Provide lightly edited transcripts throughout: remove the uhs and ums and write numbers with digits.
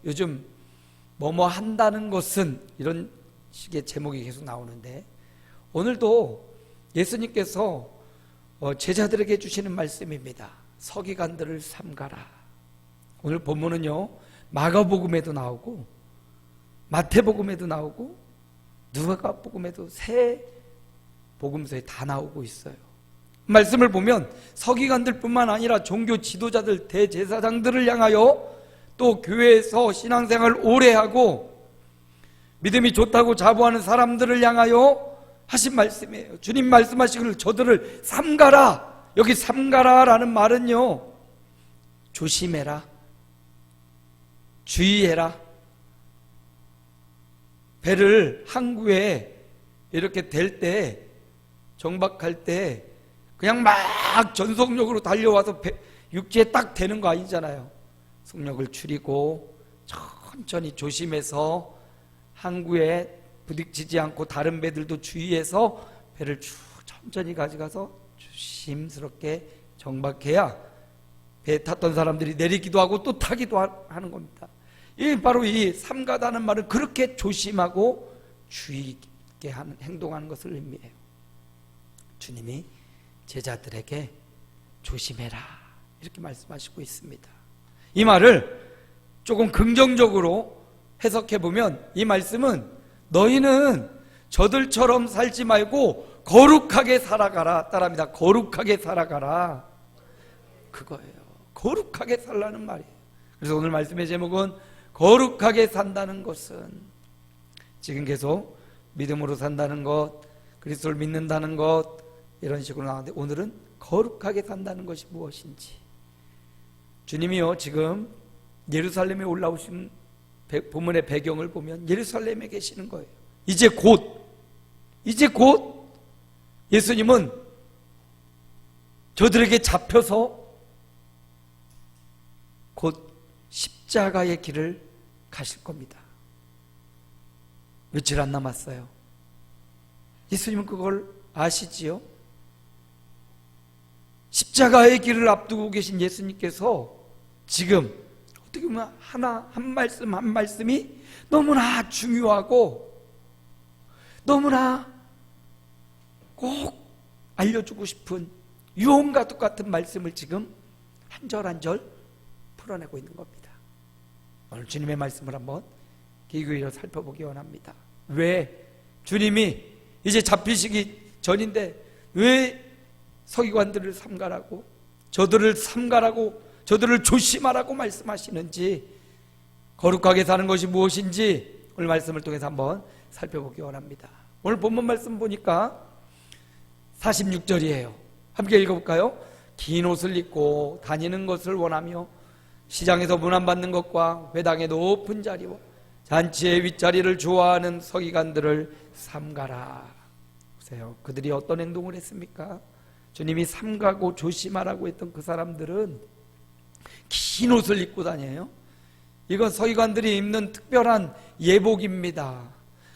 요즘 뭐뭐 한다는 것은 이런 식의 제목이 계속 나오는데, 오늘도 예수님께서 제자들에게 주시는 말씀입니다. 서기관들을 삼가라. 오늘 본문은요, 마가복음에도 나오고 마태복음에도 나오고 누가복음에도 세 복음서에 다 나오고 있어요. 말씀을 보면 서기관들뿐만 아니라 종교 지도자들, 대제사장들을 향하여, 또 교회에서 신앙생활을 오래 하고 믿음이 좋다고 자부하는 사람들을 향하여 하신 말씀이에요. 주님 말씀하시기를 저들을 삼가라. 여기 삼가라라는 말은요, 조심해라, 주의해라. 배를 항구에 이렇게 댈 때, 정박할 때 그냥 막 전속력으로 달려와서 육지에 딱 대는 거 아니잖아요. 속력을 줄이고 천천히 조심해서 항구에 부딪히지 않고 다른 배들도 주의해서 배를 쭉 천천히 가져가서 조심스럽게 정박해야 배 탔던 사람들이 내리기도 하고 또 타기도 하는 겁니다. 이 바로 이 삼가다는 말은 그렇게 조심하고 주의 있게 행동하는 것을 의미해요. 주님이 제자들에게 조심해라 이렇게 말씀하시고 있습니다. 이 말을 조금 긍정적으로 해석해 보면 이 말씀은 너희는 저들처럼 살지 말고 거룩하게 살아가라. 따라합니다. 거룩하게 살아가라. 그거예요. 거룩하게 살라는 말이에요. 그래서 오늘 말씀의 제목은 거룩하게 산다는 것은, 지금 계속 믿음으로 산다는 것, 그리스도를 믿는다는 것, 이런 식으로 나오는데, 오늘은 거룩하게 산다는 것이 무엇인지. 주님이요, 지금 예루살렘에 올라오신 본문의 배경을 보면 예루살렘에 계시는 거예요. 이제 곧 예수님은 저들에게 잡혀서 곧 십자가의 길을 가실 겁니다. 며칠 안 남았어요. 예수님은 그걸 아시지요? 십자가의 길을 앞두고 계신 예수님께서 지금 어떻게 보면 한 말씀 한 말씀이 너무나 중요하고 너무나 꼭 알려주고 싶은 유언과 똑같은 말씀을 지금 한 절 한 절 풀어내고 있는 겁니다. 오늘 주님의 말씀을 한번 기구히로 살펴보기 원합니다. 왜 주님이 이제 잡히시기 전인데 왜 서기관들을 삼가라고, 저들을 삼가라고, 저들을 조심하라고 말씀하시는지, 거룩하게 사는 것이 무엇인지 오늘 말씀을 통해서 한번 살펴보기 원합니다. 오늘 본문 말씀 보니까 46절이에요. 함께 읽어볼까요? 긴 옷을 입고 다니는 것을 원하며 시장에서 문안받는 것과 회당의 높은 자리와 잔치의 윗자리를 좋아하는 서기관들을 삼가라. 보세요. 그들이 어떤 행동을 했습니까? 주님이 삼가고 조심하라고 했던 그 사람들은 긴 옷을 입고 다녀요. 이건 서기관들이 입는 특별한 예복입니다.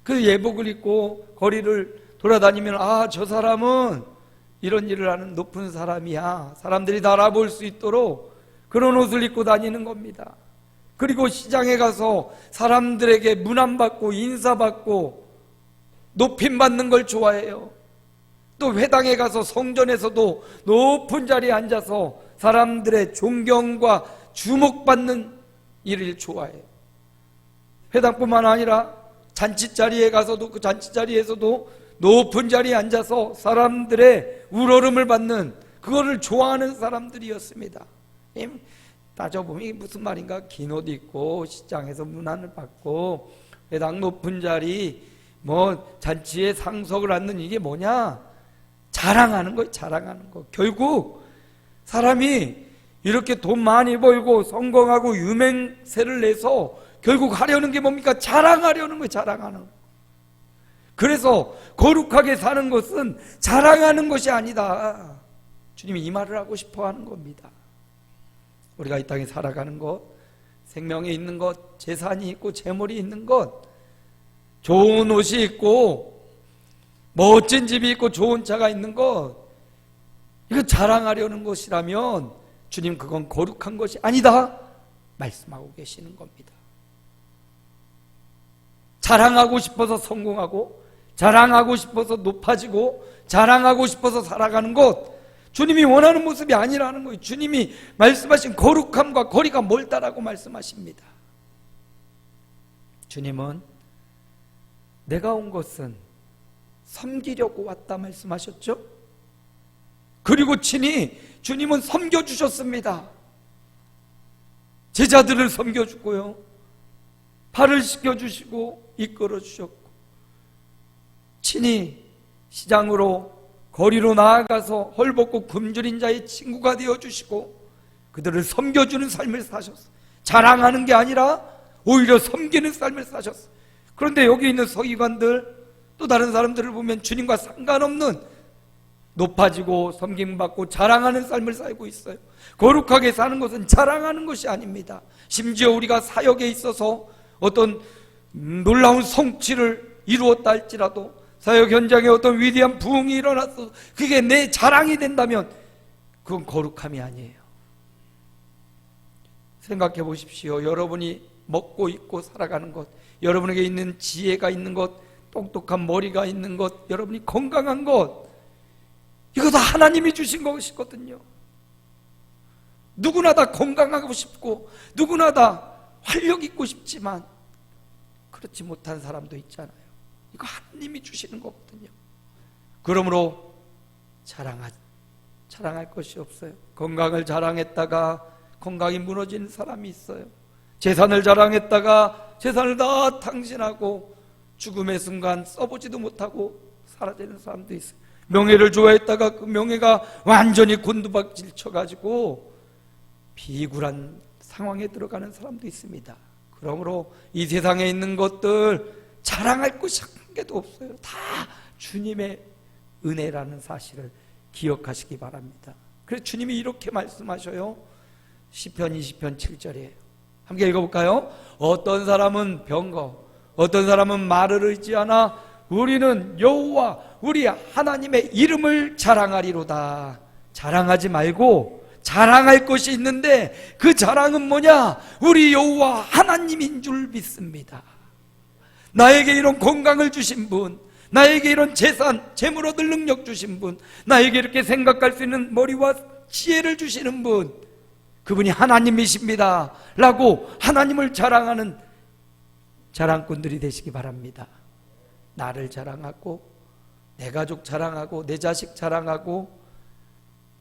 그 예복을 입고 거리를 돌아다니면 아, 저 사람은 이런 일을 하는 높은 사람이야, 사람들이 다 알아볼 수 있도록 그런 옷을 입고 다니는 겁니다. 그리고 시장에 가서 사람들에게 문안받고 인사받고 높임받는 걸 좋아해요. 또 회당에 가서 성전에서도 높은 자리에 앉아서 사람들의 존경과 주목받는 일을 좋아해요. 회당뿐만 아니라 잔치자리에 가서도, 그 잔치자리에서도 높은 자리에 앉아서 사람들의 우러름을 받는, 그거를 좋아하는 사람들이었습니다. 따져보면 이게 무슨 말인가? 긴 옷 입고 시장에서 문안을 받고 회당 높은 자리, 뭐 잔치에 상석을 앉는, 이게 뭐냐? 자랑하는 거예요. 자랑하는 거. 결국 사람이 이렇게 돈 많이 벌고 성공하고 유명세를 내서 결국 하려는 게 뭡니까? 자랑하려는 거예요. 자랑하는 거. 그래서 거룩하게 사는 것은 자랑하는 것이 아니다. 주님이 이 말을 하고 싶어 하는 겁니다. 우리가 이 땅에 살아가는 것, 생명이 있는 것, 재산이 있고 재물이 있는 것, 좋은 옷이 있고 멋진 집이 있고 좋은 차가 있는 것, 이거 자랑하려는 것이라면 주님 그건 거룩한 것이 아니다 말씀하고 계시는 겁니다. 자랑하고 싶어서 성공하고, 자랑하고 싶어서 높아지고, 자랑하고 싶어서 살아가는 것, 주님이 원하는 모습이 아니라는 거예요. 주님이 말씀하신 거룩함과 거리가 멀다라고 말씀하십니다. 주님은 내가 온 것은 섬기려고 왔다 말씀하셨죠? 그리고 친히 주님은 섬겨주셨습니다. 제자들을 섬겨주고요, 발을 씻겨주시고 이끌어주셨고, 친히 시장으로 거리로 나아가서 헐벗고 굶주린 자의 친구가 되어주시고 그들을 섬겨주는 삶을 사셨어요. 자랑하는 게 아니라 오히려 섬기는 삶을 사셨어요. 그런데 여기 있는 서기관들, 또 다른 사람들을 보면 주님과 상관없는 높아지고 섬김받고 자랑하는 삶을 살고 있어요. 거룩하게 사는 것은 자랑하는 것이 아닙니다. 심지어 우리가 사역에 있어서 어떤 놀라운 성취를 이루었다 할지라도, 사역 현장에 어떤 위대한 부흥이 일어났어 그게 내 자랑이 된다면 그건 거룩함이 아니에요. 생각해 보십시오. 여러분이 먹고 입고 살아가는 것, 여러분에게 있는 지혜가 있는 것, 똑똑한 머리가 있는 것, 여러분이 건강한 것, 이거 다 하나님이 주신 것이거든요. 누구나 다 건강하고 싶고 누구나 다 활력 있고 싶지만 그렇지 못한 사람도 있잖아요. 이거 하나님이 주시는 거거든요. 그러므로 자랑할 것이 없어요. 건강을 자랑했다가 건강이 무너지는 사람이 있어요. 재산을 자랑했다가 재산을 다 탕진하고 죽음의 순간 써보지도 못하고 사라지는 사람도 있어요. 명예를 좋아했다가 그 명예가 완전히 곤두박질 쳐가지고 비굴한 상황에 들어가는 사람도 있습니다. 그러므로 이 세상에 있는 것들 자랑할 것이 한 개도 없어요. 다 주님의 은혜라는 사실을 기억하시기 바랍니다. 그래서 주님이 이렇게 말씀하셔요. 시편 20편 7절이에요. 함께 읽어볼까요? 어떤 사람은 병거, 어떤 사람은 말을 의지하나 우리는 여호와 우리 하나님의 이름을 자랑하리로다. 자랑하지 말고 자랑할 것이 있는데 그 자랑은 뭐냐? 우리 여호와 하나님인 줄 믿습니다. 나에게 이런 건강을 주신 분, 나에게 이런 재산, 재물 얻을 능력 주신 분, 나에게 이렇게 생각할 수 있는 머리와 지혜를 주시는 분, 그분이 하나님이십니다 라고 하나님을 자랑하는 자랑꾼들이 되시기 바랍니다. 나를 자랑하고 내 가족 자랑하고 내 자식 자랑하고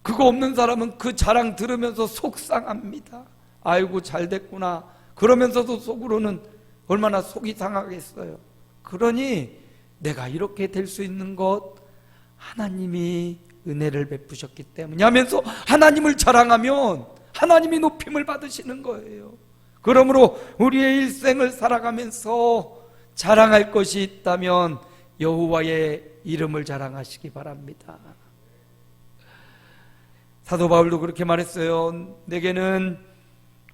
그거 없는 사람은 그 자랑 들으면서 속상합니다. 아이고 잘 됐구나 그러면서도 속으로는 얼마나 속이 상하겠어요. 그러니 내가 이렇게 될 수 있는 것 하나님이 은혜를 베푸셨기 때문에 하면서 하나님을 자랑하면 하나님이 높임을 받으시는 거예요. 그러므로 우리의 일생을 살아가면서 자랑할 것이 있다면 여호와의 이름을 자랑하시기 바랍니다. 사도 바울도 그렇게 말했어요. 내게는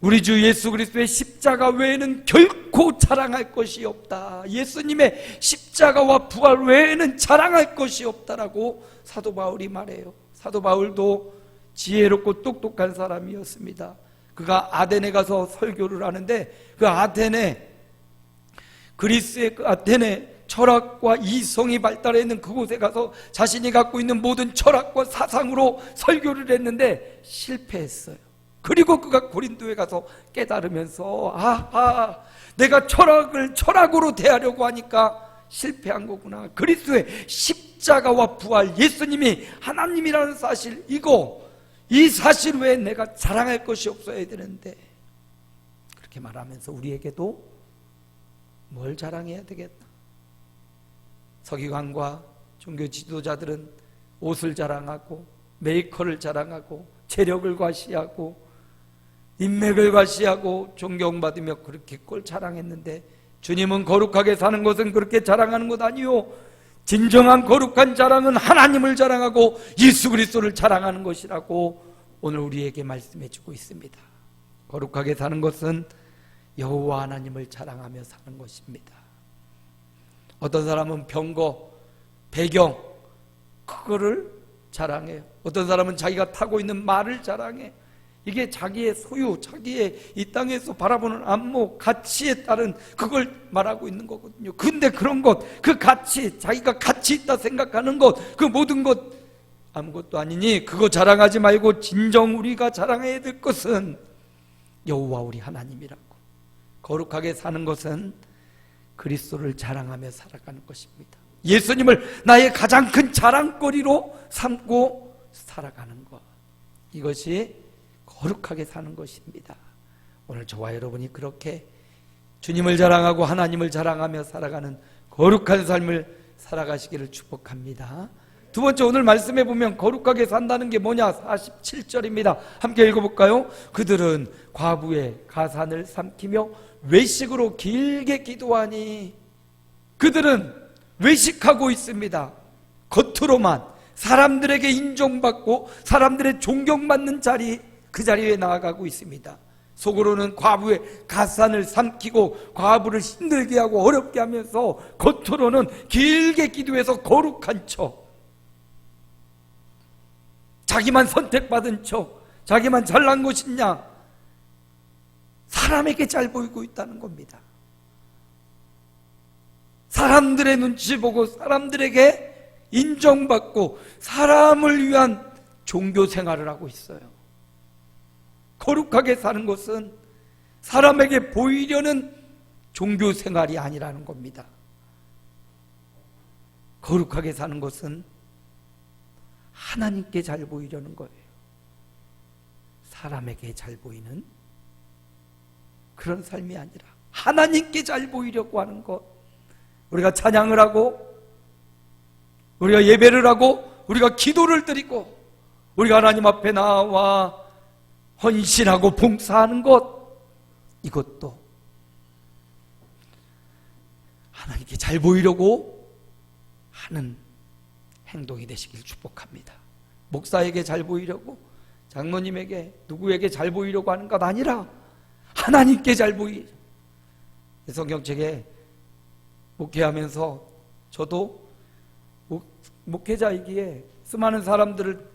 우리 주 예수 그리스도의 십자가 외에는 결코 자랑할 것이 없다. 예수님의 십자가와 부활 외에는 자랑할 것이 없다라고 사도 바울이 말해요. 사도 바울도 지혜롭고 똑똑한 사람이었습니다. 그가 아테네 가서 설교를 하는데 그 아테네, 그리스의 그 아테네 철학과 이성이 발달해 있는 그곳에 가서 자신이 갖고 있는 모든 철학과 사상으로 설교를 했는데 실패했어요. 그리고 그가 고린도에 가서 깨달으면서 내가 철학을 철학으로 대하려고 하니까 실패한 거구나. 그리스도의 십자가와 부활, 예수님이 하나님이라는 사실, 이 사실 외에 내가 자랑할 것이 없어야 되는데, 그렇게 말하면서 우리에게도 뭘 자랑해야 되겠나? 서기관과 종교 지도자들은 옷을 자랑하고 메이커를 자랑하고 체력을 과시하고 인맥을 과시하고 존경받으며 그렇게 꼴 자랑했는데, 주님은 거룩하게 사는 것은 그렇게 자랑하는 것 아니요, 진정한 거룩한 자랑은 하나님을 자랑하고 예수 그리스도를 자랑하는 것이라고 오늘 우리에게 말씀해 주고 있습니다. 거룩하게 사는 것은 여호와 하나님을 자랑하며 사는 것입니다. 어떤 사람은 병거, 배경, 그거를 자랑해요. 어떤 사람은 자기가 타고 있는 말을 자랑해. 이게 자기의 소유, 자기의 이 땅에서 바라보는 안목, 가치에 따른 그걸 말하고 있는 거거든요. 근데 그런 것, 그 가치, 자기가 가치 있다 생각하는 것, 그 모든 것 아무것도 아니니 그거 자랑하지 말고 진정 우리가 자랑해야 될 것은 여호와 우리 하나님이라고. 거룩하게 사는 것은 그리스도를 자랑하며 살아가는 것입니다. 예수님을 나의 가장 큰 자랑거리로 삼고 살아가는 것, 이것이 거룩하게 사는 것입니다. 오늘 저와 여러분이 그렇게 주님을 자랑하고 하나님을 자랑하며 살아가는 거룩한 삶을 살아가시기를 축복합니다. 두 번째, 오늘 말씀해 보면 거룩하게 산다는 게 뭐냐? 47절입니다. 함께 읽어볼까요? 그들은 과부의 가산을 삼키며 외식으로 길게 기도하니. 그들은 외식하고 있습니다. 겉으로만 사람들에게 인정받고 사람들의 존경받는 자리, 그 자리에 나아가고 있습니다. 속으로는 과부의 가산을 삼키고 과부를 힘들게 하고 어렵게 하면서 겉으로는 길게 기도해서 거룩한 척, 자기만 선택받은 척, 자기만 잘난 것이냐, 사람에게 잘 보이고 있다는 겁니다. 사람들의 눈치 보고 사람들에게 인정받고 사람을 위한 종교 생활을 하고 있어요. 거룩하게 사는 것은 사람에게 보이려는 종교 생활이 아니라는 겁니다. 거룩하게 사는 것은 하나님께 잘 보이려는 거예요. 사람에게 잘 보이는 그런 삶이 아니라 하나님께 잘 보이려고 하는 것. 우리가 찬양을 하고, 우리가 예배를 하고, 우리가 기도를 드리고, 우리가 하나님 앞에 나와 헌신하고 봉사하는 것, 이것도 하나님께 잘 보이려고 하는 행동이 되시길 축복합니다. 목사에게 잘 보이려고, 장로님에게, 누구에게 잘 보이려고 하는 것 아니라 하나님께 잘 보이. 성경책에 목회하면서 저도 목회자이기에 수많은 사람들을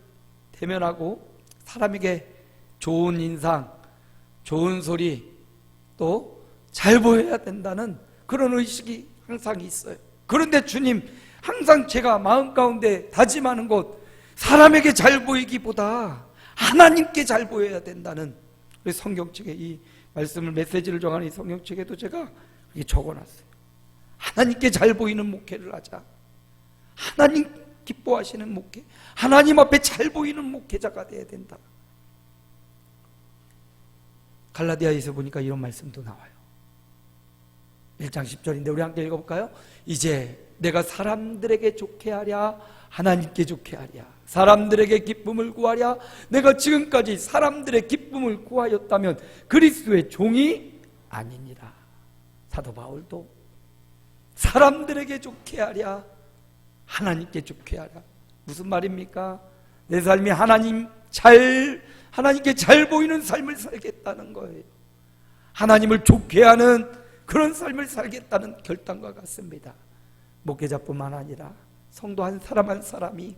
대면하고 사람에게 좋은 인상, 좋은 소리, 또 잘 보여야 된다는 그런 의식이 항상 있어요. 그런데 주님, 항상 제가 마음 가운데 다짐하는 것, 사람에게 잘 보이기보다 하나님께 잘 보여야 된다는 성경책에, 이 말씀을, 메시지를 정하는 이 성경책에도 제가 이렇게 적어놨어요. 하나님께 잘 보이는 목회를 하자. 하나님 기뻐하시는 목회, 하나님 앞에 잘 보이는 목회자가 되어야 된다. 갈라디아에서 보니까 이런 말씀도 나와요. 1장 10절인데 우리 함께 읽어볼까요? 이제 내가 사람들에게 좋게 하랴, 하나님께 좋게 하랴, 사람들에게 기쁨을 구하랴. 내가 지금까지 사람들의 기쁨을 구하였다면 그리스도의 종이 아니니라. 사도 바울도 사람들에게 좋게 하랴, 하나님께 좋게 하랴. 무슨 말입니까? 내 삶이 하나님께 잘 보이는 삶을 살겠다는 거예요. 하나님을 좋게 하는 그런 삶을 살겠다는 결단과 같습니다. 목회자뿐만 아니라 성도 한 사람 한 사람이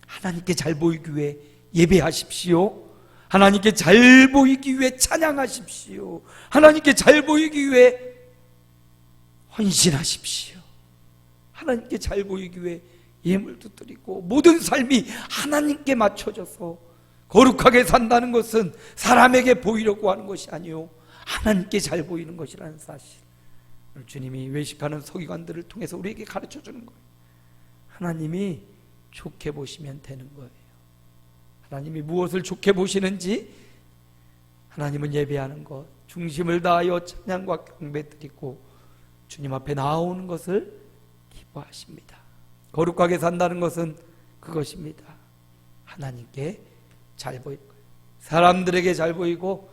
하나님께 잘 보이기 위해 예배하십시오. 하나님께 잘 보이기 위해 찬양하십시오. 하나님께 잘 보이기 위해 헌신하십시오. 하나님께 잘 보이기 위해 예물도 드리고, 모든 삶이 하나님께 맞춰져서 거룩하게 산다는 것은 사람에게 보이려고 하는 것이 아니요, 하나님께 잘 보이는 것이라는 사실, 주님이 외식하는 서기관들을 통해서 우리에게 가르쳐 주는 거예요. 하나님이 좋게 보시면 되는 거예요. 하나님이 무엇을 좋게 보시는지, 하나님은 예배하는 것, 중심을 다하여 찬양과 경배 드리고 주님 앞에 나오는 것을 기뻐하십니다. 거룩하게 산다는 것은 그것입니다. 하나님께 잘 보일 거예요. 사람들에게 잘 보이고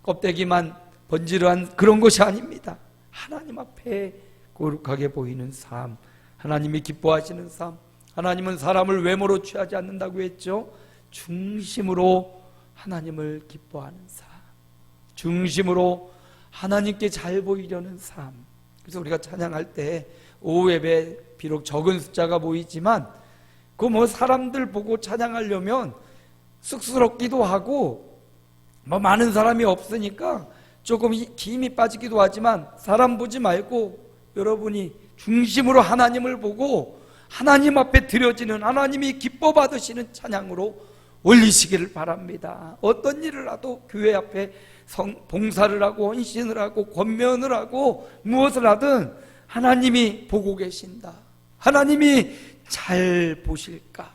껍데기만 번지르한 그런 것이 아닙니다. 하나님 앞에 거룩하게 보이는 삶, 하나님이 기뻐하시는 삶. 하나님은 사람을 외모로 취하지 않는다고 했죠. 중심으로 하나님을 기뻐하는 삶, 중심으로 하나님께 잘 보이려는 삶. 그래서 우리가 찬양할 때 오후 예배 비록 적은 숫자가 보이지만 그 사람들 보고 찬양하려면 쑥스럽기도 하고 뭐 많은 사람이 없으니까 조금 힘이 빠지기도 하지만 사람 보지 말고 여러분이 중심으로 하나님을 보고 하나님 앞에 드려지는 하나님이 기뻐 받으시는 찬양으로 올리시기를 바랍니다. 어떤 일을 하도 교회 앞에 봉사를 하고 헌신을 하고 권면을 하고 무엇을 하든 하나님이 보고 계신다. 하나님이 잘 보실까?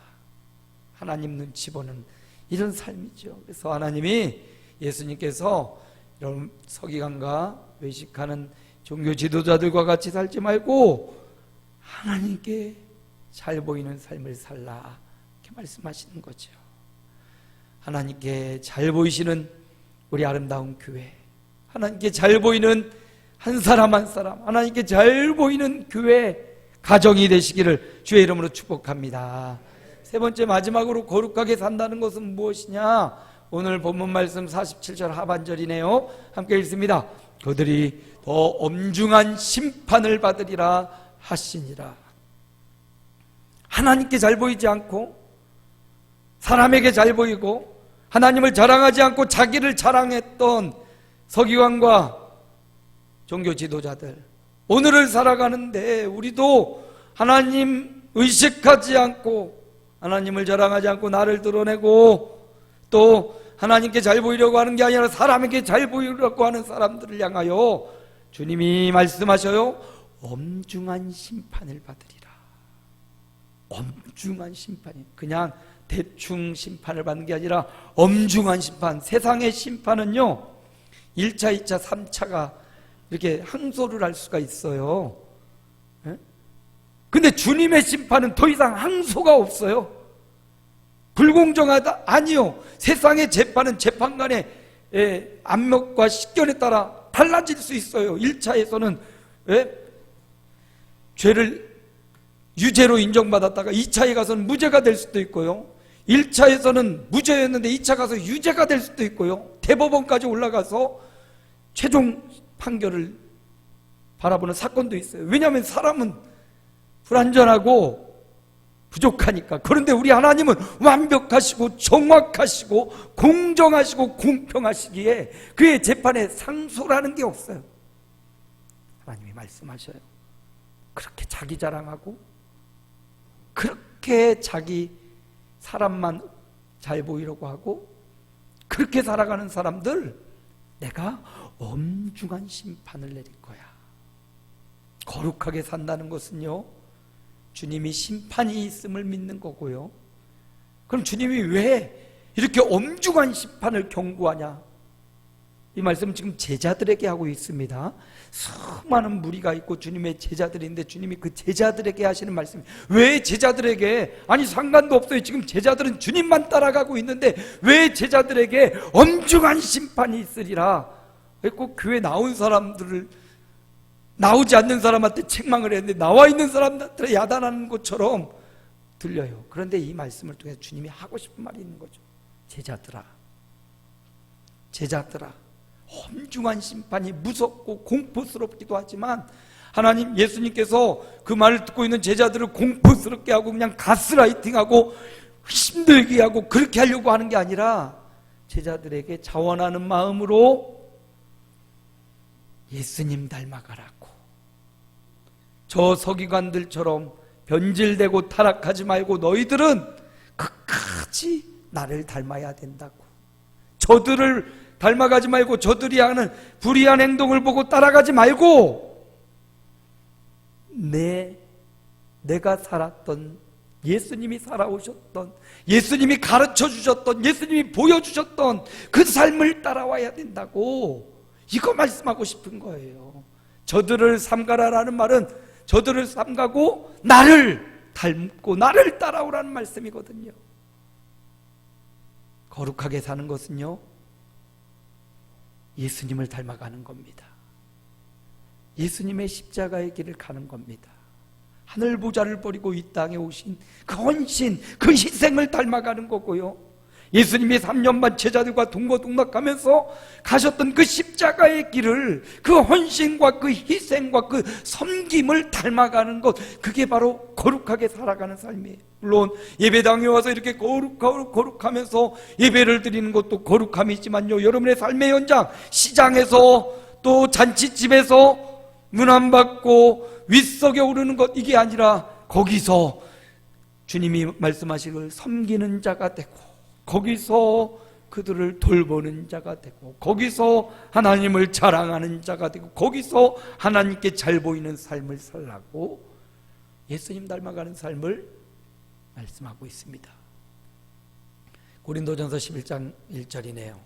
하나님 눈치 보는 이런 삶이죠. 그래서 하나님이 예수님께서 이런 서기관과 외식하는 종교 지도자들과 같이 살지 말고 하나님께 잘 보이는 삶을 살라 이렇게 말씀하시는 거죠. 하나님께 잘 보이시는 우리 아름다운 교회, 하나님께 잘 보이는 한 사람 한 사람, 하나님께 잘 보이는 교회 가정이 되시기를 주의 이름으로 축복합니다. 세 번째, 마지막으로 거룩하게 산다는 것은 무엇이냐? 오늘 본문 말씀 47절 하반절이네요. 함께 읽습니다. 그들이 더 엄중한 심판을 받으리라 하시니라. 하나님께 잘 보이지 않고 사람에게 잘 보이고 하나님을 자랑하지 않고 자기를 자랑했던 서기관과 종교 지도자들, 오늘을 살아가는데 우리도 하나님 의식하지 않고 하나님을 자랑하지 않고 나를 드러내고 또 하나님께 잘 보이려고 하는 게 아니라 사람에게 잘 보이려고 하는 사람들을 향하여 주님이 말씀하셔요. 엄중한 심판을 받으리라. 엄중한 심판이 그냥 대충 심판을 받는 게 아니라 엄중한 심판. 세상의 심판은요 1차, 2차, 3차가 이렇게 항소를 할 수가 있어요. 근데 주님의 심판은 더 이상 항소가 없어요. 불공정하다? 아니요. 세상의 재판은 재판관의 압력과 식견에 따라 달라질 수 있어요. 1차에서는 죄를 유죄로 인정받았다가 2차에 가서는 무죄가 될 수도 있고요. 1차에서는 무죄였는데 2차 가서 유죄가 될 수도 있고요. 대법원까지 올라가서 최종 판결을 바라보는 사건도 있어요. 왜냐하면 사람은 불완전하고 부족하니까. 그런데 우리 하나님은 완벽하시고 정확하시고 공정하시고 공평하시기에 그의 재판에 상소라는 게 없어요. 하나님이 말씀하셔요. 그렇게 자기 자랑하고 그렇게 자기 사람만 잘 보이려고 하고 그렇게 살아가는 사람들 내가 엄중한 심판을 내릴 거야. 거룩하게 산다는 것은요 주님이 심판이 있음을 믿는 거고요. 그럼 주님이 왜 이렇게 엄중한 심판을 경고하냐? 이 말씀은 지금 제자들에게 하고 있습니다. 수많은 무리가 있고 주님의 제자들인데 주님이 그 제자들에게 하시는 말씀이 왜 제자들에게? 아니 상관도 없어요. 지금 제자들은 주님만 따라가고 있는데 왜 제자들에게 엄중한 심판이 있으리라? 꼭 교회 나온 사람들을 나오지 않는 사람한테 책망을 했는데 나와 있는 사람한테 야단하는 것처럼 들려요. 그런데 이 말씀을 통해서 주님이 하고 싶은 말이 있는 거죠. 제자들아 엄중한 심판이 무섭고 공포스럽기도 하지만 하나님 예수님께서 그 말을 듣고 있는 제자들을 공포스럽게 하고 그냥 가스라이팅하고 힘들게 하고 그렇게 하려고 하는 게 아니라 제자들에게 자원하는 마음으로 예수님 닮아가라고. 저 서기관들처럼 변질되고 타락하지 말고 너희들은 끝까지 나를 닮아야 된다고. 저들을 닮아가지 말고 저들이 하는 불의한 행동을 보고 따라가지 말고 내가 살았던 예수님이 살아오셨던 예수님이 가르쳐 주셨던 예수님이 보여주셨던 그 삶을 따라와야 된다고. 이거 말씀하고 싶은 거예요. 저들을 삼가라라는 말은 저들을 삼가고 나를 닮고 나를 따라오라는 말씀이거든요. 거룩하게 사는 것은요 예수님을 닮아가는 겁니다. 예수님의 십자가의 길을 가는 겁니다. 하늘 보좌를 버리고 이 땅에 오신 그 헌신, 그 희생을 닮아가는 거고요. 예수님이 3년반 제자들과 동거동락하면서 가셨던 그 십자가의 길을, 그 헌신과 그 희생과 그 섬김을 닮아가는 것, 그게 바로 거룩하게 살아가는 삶이에요. 물론 예배당에 와서 이렇게 거룩하면서 예배를 드리는 것도 거룩함이지만요, 여러분의 삶의 현장, 시장에서 또 잔치집에서 문 안 받고 윗석에 오르는 것, 이게 아니라 거기서 주님이 말씀하시길 섬기는 자가 되고, 거기서 그들을 돌보는 자가 되고, 거기서 하나님을 자랑하는 자가 되고, 거기서 하나님께 잘 보이는 삶을 살라고 예수님 닮아가는 삶을 말씀하고 있습니다. 고린도전서 11장 1절이네요.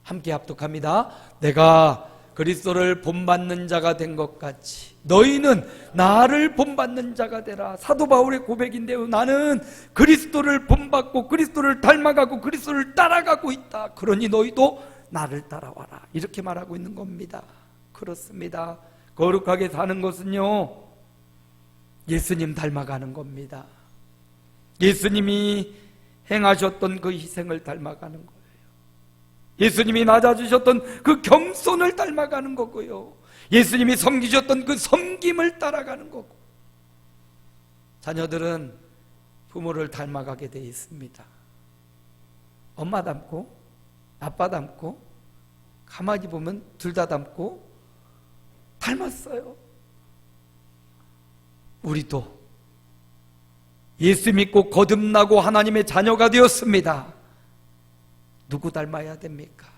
함께 합독합니다. 내가 그리스도를 본받는 자가 된 것 같이 너희는 나를 본받는 자가 되라. 사도 바울의 고백인데요, 나는 그리스도를 본받고 그리스도를 닮아가고 그리스도를 따라가고 있다. 그러니 너희도 나를 따라와라. 이렇게 말하고 있는 겁니다. 그렇습니다. 거룩하게 사는 것은요, 예수님 닮아가는 겁니다. 예수님이 행하셨던 그 희생을 닮아가는 거예요. 예수님이 낮아지셨던 그 겸손을 닮아가는 거고요, 예수님이 섬기셨던 그 섬김을 따라가는 거고, 자녀들은 부모를 닮아가게 되어 있습니다. 엄마 닮고 아빠 닮고, 가만히 보면 둘 다 닮고 닮았어요. 우리도 예수 믿고 거듭나고 하나님의 자녀가 되었습니다. 누구 닮아야 됩니까?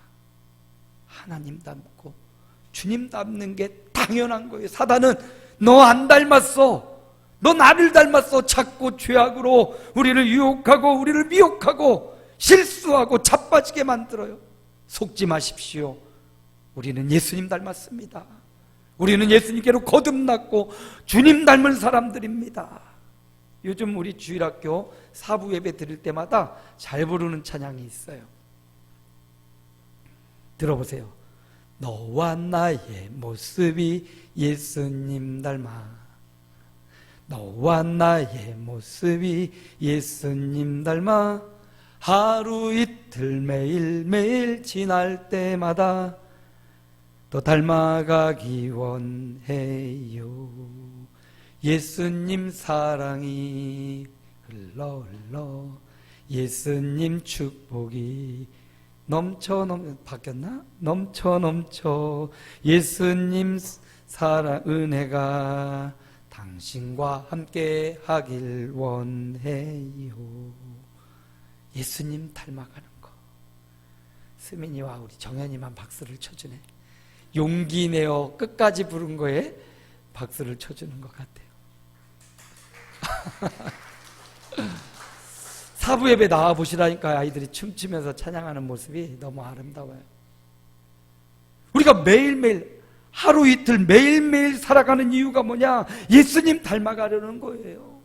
하나님 닮고 주님 닮는 게 당연한 거예요. 사단은 너 안 닮았어, 너 나를 닮았어, 자꾸 죄악으로 우리를 유혹하고 우리를 미혹하고 실수하고 자빠지게 만들어요. 속지 마십시오. 우리는 예수님 닮았습니다. 우리는 예수님께로 거듭났고 주님 닮은 사람들입니다. 요즘 우리 주일학교 사부 예배 드릴 때마다 잘 부르는 찬양이 있어요. 들어보세요. 너와 나의 모습이 예수님 닮아, 너와 나의 모습이 예수님 닮아, 하루 이틀 매일매일 지날 때마다 또 닮아가기 원해요. 예수님 사랑이 흘러 예수님 축복이 넘쳐 바뀌었나? 넘쳐 예수님 사랑 은혜가 당신과 함께 하길 원해요. 예수님 닮아가는 거. 스민이와 우리 정현이만 박수를 쳐주네. 용기 내어 끝까지 부른 거에 박수를 쳐주는 것 같아요. 사부 예배 나와 보시라니까 아이들이 춤추면서 찬양하는 모습이 너무 아름다워요. 우리가 매일매일 하루 이틀 매일매일 살아가는 이유가 뭐냐? 예수님 닮아가려는 거예요.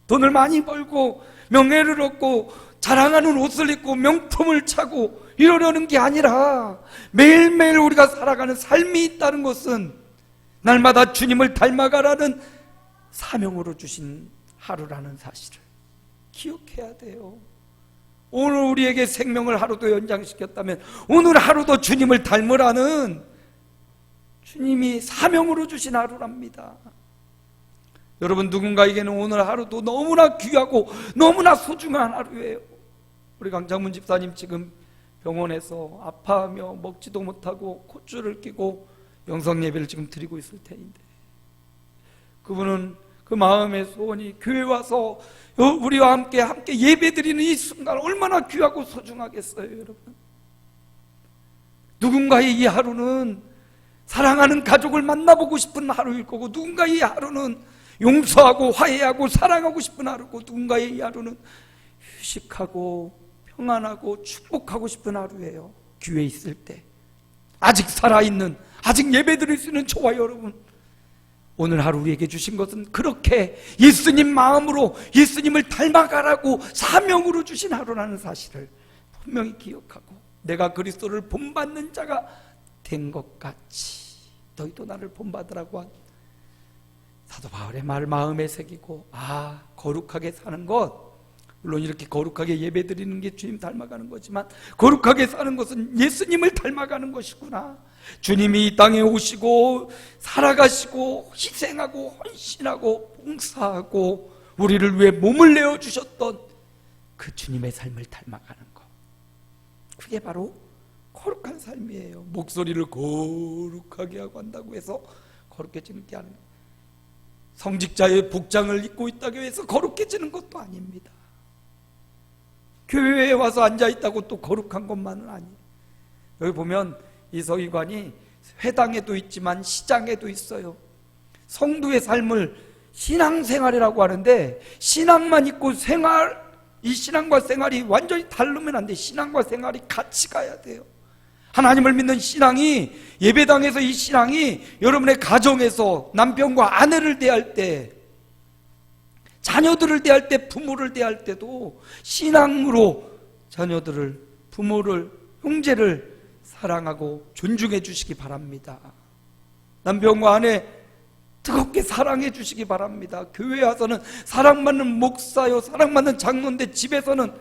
돈을 많이 벌고 명예를 얻고 자랑하는 옷을 입고 명품을 차고 이러려는 게 아니라, 매일매일 우리가 살아가는 삶이 있다는 것은 날마다 주님을 닮아가라는 사명으로 주신 하루라는 사실을 기억해야 돼요. 오늘 우리에게 생명을 하루도 연장시켰다면 오늘 하루도 주님을 닮으라는 주님이 사명으로 주신 하루랍니다. 여러분, 누군가에게는 오늘 하루도 너무나 귀하고 너무나 소중한 하루예요. 우리 강창문 집사님 지금 병원에서 아파하며 먹지도 못하고 콧줄을 끼고 영성 예배를 지금 드리고 있을 테인데, 그분은 그 마음의 소원이 교회 와서 우리와 함께 예배드리는 이 순간 얼마나 귀하고 소중하겠어요. 여러분, 누군가의 이 하루는 사랑하는 가족을 만나보고 싶은 하루일 거고, 누군가의 이 하루는 용서하고 화해하고 사랑하고 싶은 하루고, 누군가의 이 하루는 휴식하고 평안하고 축복하고 싶은 하루예요. 교회에 있을 때 아직 살아있는, 아직 예배드릴 수 있는 저와 여러분, 오늘 하루 우리에게 주신 것은 그렇게 예수님 마음으로 예수님을 닮아가라고 사명으로 주신 하루라는 사실을 분명히 기억하고, 내가 그리스도를 본받는 자가 된 것 같이 너희도 나를 본받으라고 한 사도 바울의 말을 마음에 새기고, 거룩하게 사는 것, 물론 이렇게 거룩하게 예배드리는 게 주님 닮아가는 거지만 거룩하게 사는 것은 예수님을 닮아가는 것이구나. 주님이 이 땅에 오시고 살아가시고 희생하고 헌신하고 봉사하고 우리를 위해 몸을 내어주셨던 그 주님의 삶을 닮아가는 것, 그게 바로 거룩한 삶이에요. 목소리를 거룩하게 하고 한다고 해서 거룩해지는 게 아닙니다. 성직자의 복장을 입고 있다고 해서 거룩해지는 것도 아닙니다. 교회에 와서 앉아있다고 또 거룩한 것만은 아니에요. 여기 보면 이 서기관이 회당에도 있지만 시장에도 있어요. 성도의 삶을 신앙생활이라고 하는데, 신앙만 있고 이 신앙과 생활이 완전히 다르면 안 돼. 신앙과 생활이 같이 가야 돼요. 하나님을 믿는 신앙이, 예배당에서 이 신앙이 여러분의 가정에서 남편과 아내를 대할 때, 자녀들을 대할 때, 부모를 대할 때도 신앙으로 자녀들을, 부모를, 형제를 사랑하고 존중해 주시기 바랍니다. 남편과 아내 뜨겁게 사랑해 주시기 바랍니다. 교회에 와서는 사랑받는 목사요, 사랑받는 장로인데 집에서는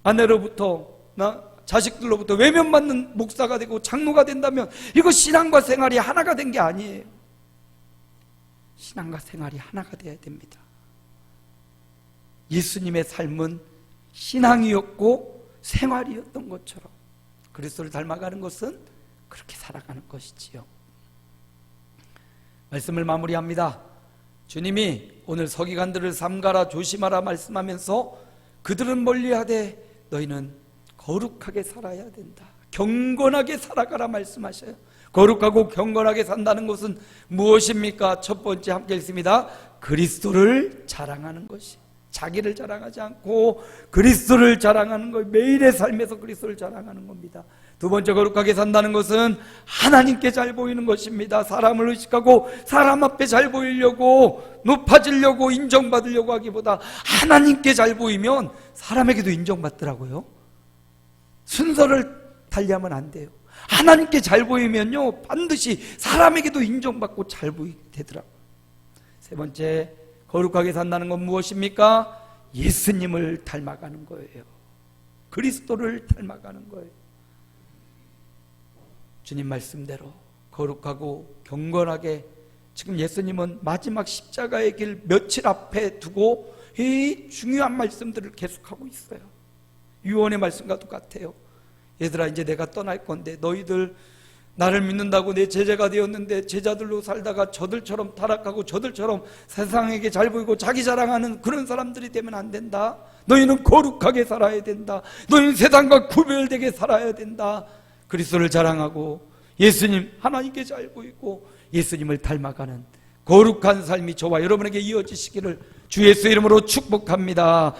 아내로부터, 자식들로부터 외면받는 목사가 되고 장로가 된다면 이거 신앙과 생활이 하나가 된 게 아니에요. 신앙과 생활이 하나가 되어야 됩니다. 예수님의 삶은 신앙이었고 생활이었던 것처럼 그리스도를 닮아가는 것은 그렇게 살아가는 것이지요. 말씀을 마무리합니다. 주님이 오늘 서기관들을 삼가라 조심하라 말씀하면서 그들은 멀리하되 너희는 거룩하게 살아야 된다, 경건하게 살아가라 말씀하셔요. 거룩하고 경건하게 산다는 것은 무엇입니까? 첫 번째 함께 읽습니다. 그리스도를 자랑하는 것이, 자기를 자랑하지 않고 그리스도를 자랑하는 것, 매일의 삶에서 그리스도를 자랑하는 겁니다. 두 번째, 거룩하게 산다는 것은 하나님께 잘 보이는 것입니다. 사람을 의식하고 사람 앞에 잘 보이려고, 높아지려고, 인정받으려고 하기보다 하나님께 잘 보이면 사람에게도 인정받더라고요. 순서를 달리하면 안 돼요. 하나님께 잘 보이면요 반드시 사람에게도 인정받고 잘 보이게 되더라고요. 세 번째, 거룩하게 산다는 건 무엇입니까? 예수님을 닮아가는 거예요. 그리스도를 닮아가는 거예요. 주님 말씀대로 거룩하고 경건하게, 지금 예수님은 마지막 십자가의 길 며칠 앞에 두고 이 중요한 말씀들을 계속하고 있어요. 유언의 말씀과 똑같아요. 얘들아, 이제 내가 떠날 건데 너희들 나를 믿는다고 내 제자가 되었는데 제자들로 살다가 저들처럼 타락하고 저들처럼 세상에게 잘 보이고 자기 자랑하는 그런 사람들이 되면 안 된다. 너희는 거룩하게 살아야 된다. 너희는 세상과 구별되게 살아야 된다. 그리스도를 자랑하고 예수님, 하나님께 잘 보이고 예수님을 닮아가는 거룩한 삶이 저와 여러분에게 이어지시기를 주 예수의 이름으로 축복합니다.